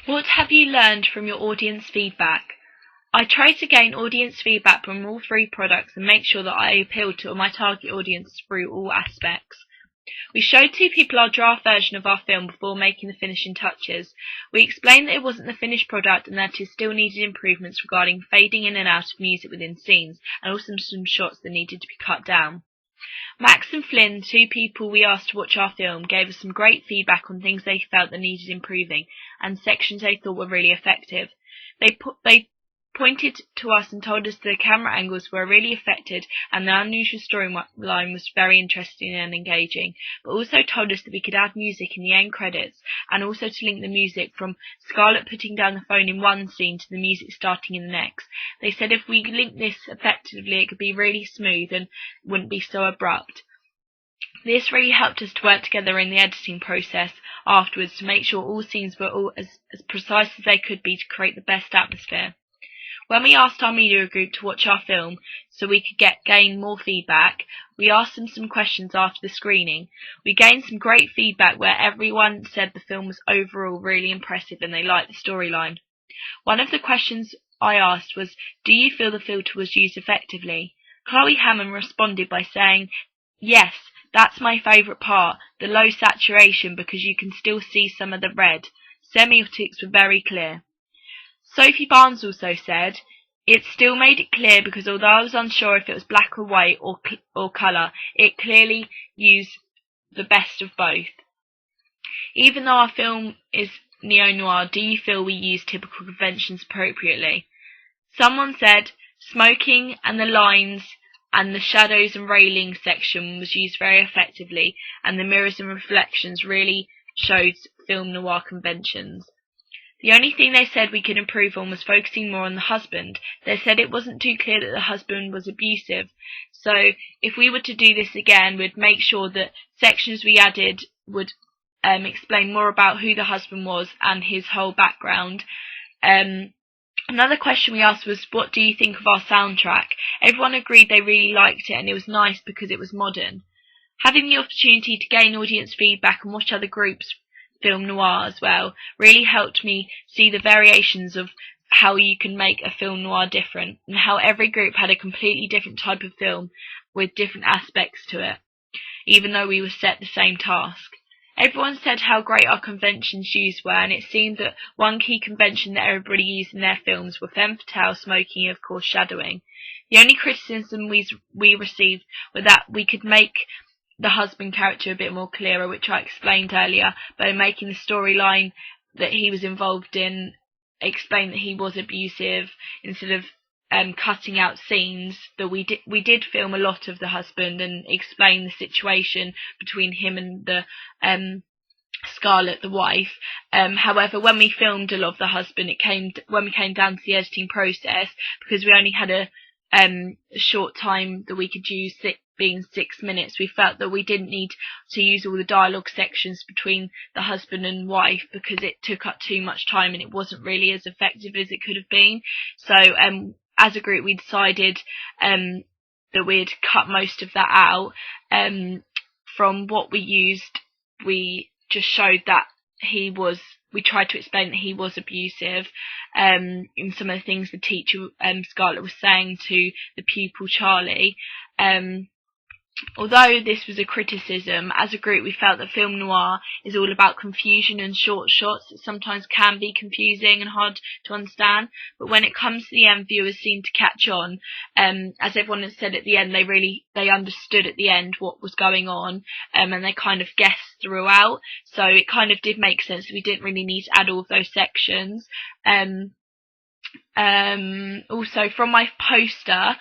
What have you learned from your audience feedback? I try to gain audience feedback from all three products and make sure that I appeal to my target audience through all aspects. We showed two people our draft version of our film before making the finishing touches. We explained that it wasn't the finished product and that it still needed improvements regarding fading in and out of music within scenes, and also some shots that needed to be cut down. Max and Flynn, two people we asked to watch our film, gave us some great feedback on things they felt that needed improving, and sections they thought were really effective. They pointed to us and told us the camera angles were really effective and the unusual storyline was very interesting and engaging, but also told us that we could add music in the end credits and also to link the music from Scarlett putting down the phone in one scene to the music starting in the next. They said if we linked this effectively it could be really smooth and wouldn't be so abrupt. This really helped us to work together in the editing process afterwards to make sure all scenes were all as precise as they could be to create the best atmosphere. When we asked our media group to watch our film so we could gain more feedback, we asked them some questions after the screening. We gained some great feedback where everyone said the film was overall really impressive and they liked the storyline. One of the questions I asked was, do you feel the filter was used effectively? Chloe Hammond responded by saying, yes, that's my favourite part, the low saturation because you can still see some of the red. Semiotics were very clear. Sophie Barnes also said, it still made it clear because although I was unsure if it was black or white or colour, it clearly used the best of both. Even though our film is neo-noir, do you feel we use typical conventions appropriately? Someone said, smoking and the lines and the shadows and railing section was used very effectively and the mirrors and reflections really showed film noir conventions. The only thing they said we could improve on was focusing more on the husband. They said it wasn't too clear that the husband was abusive. So if we were to do this again, we'd make sure that sections we added would explain more about who the husband was and his whole background. Another question we asked was, what do you think of our soundtrack? Everyone agreed they really liked it and it was nice because it was modern. Having the opportunity to gain audience feedback and watch other groups film noir as well really helped me see the variations of how you can make a film noir different and how every group had a completely different type of film with different aspects to it, even though we were set the same task. Everyone said how great our conventions used were, and it seemed that one key convention that everybody used in their films were femme fatale, smoking, and of course shadowing. The only criticism we received was that we could make the husband character a bit more clearer, which I explained earlier, by making the storyline that he was involved in explain that he was abusive instead of cutting out scenes that we did film a lot of the husband and explain the situation between him and the Scarlett, the wife. However, when we filmed a lot of the husband, when we came down to the editing process, because we only had a short time that we could use, being 6 minutes, we felt that we didn't need to use all the dialogue sections between the husband and wife because it took up too much time and it wasn't really as effective as it could have been. So as a group we decided that we'd cut most of that out. From what we used, we just showed that we tried to explain that he was abusive in some of the things the teacher, Scarlett, was saying to the pupil Charlie. Although this was a criticism, as a group we felt that film noir is all about confusion and short shots that sometimes can be confusing and hard to understand, but when it comes to the end, viewers seem to catch on. As everyone has said at the end, they understood at the end what was going on, and they kind of guessed throughout, so it kind of did make sense. We didn't really need to add all of those sections. Also from my poster,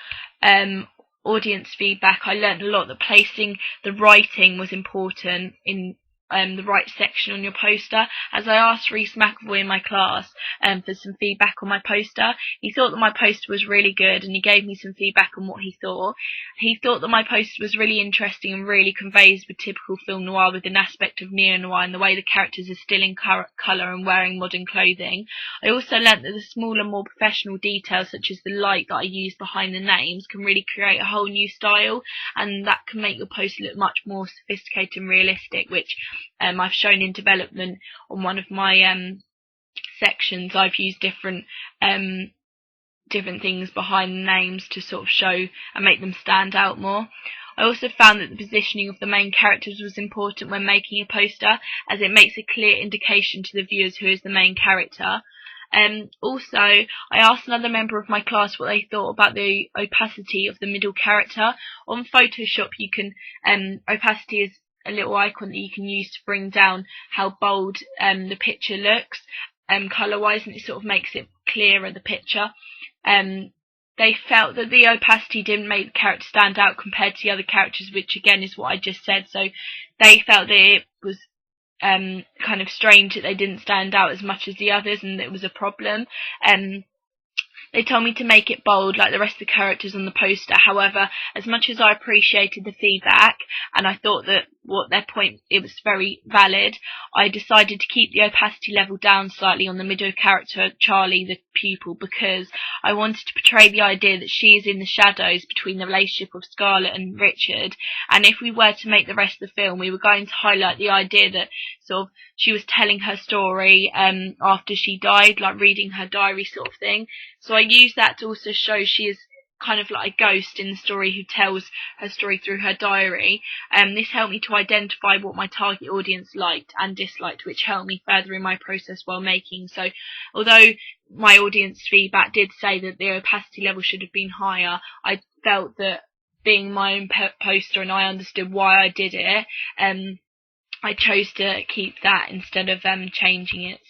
audience feedback, I learnt a lot that placing the writing was important in the right section on your poster. As I asked Reese McAvoy in my class for some feedback on my poster, he thought that my poster was really good and he gave me some feedback on what he thought. He thought that my poster was really interesting and really conveys the typical film noir with an aspect of neo-noir and the way the characters are still in colour and wearing modern clothing. I also learnt that the smaller, more professional details such as the light that I use behind the names can really create a whole new style, and that can make your poster look much more sophisticated and realistic, which I've shown in development on one of my sections, I've used different things behind the names to sort of show and make them stand out more. I also found that the positioning of the main characters was important when making a poster, as it makes a clear indication to the viewers who is the main character. Also, I asked another member of my class what they thought about the opacity of the middle character. On Photoshop, you can opacity is a little icon that you can use to bring down how bold the picture looks colour-wise, and it sort of makes it clearer, the picture. They felt that the opacity didn't make the character stand out compared to the other characters, which again is what I just said. So they felt that it was kind of strange that they didn't stand out as much as the others, and it was a problem. They told me to make it bold like the rest of the characters on the poster. However, as much as I appreciated the feedback and I thought that what their point, it was very valid, I decided to keep the opacity level down slightly on the middle character, Charlie, the pupil, because I wanted to portray the idea that she is in the shadows between the relationship of Scarlett and Richard, and if we were to make the rest of the film, we were going to highlight the idea that sort of she was telling her story after she died, like reading her diary sort of thing. So I use that to also show she is kind of like a ghost in the story who tells her story through her diary. This helped me to identify what my target audience liked and disliked, which helped me further in my process while making. So although my audience feedback did say that the opacity level should have been higher, I felt that being my own poster and I understood why I did it, I chose to keep that instead of changing it.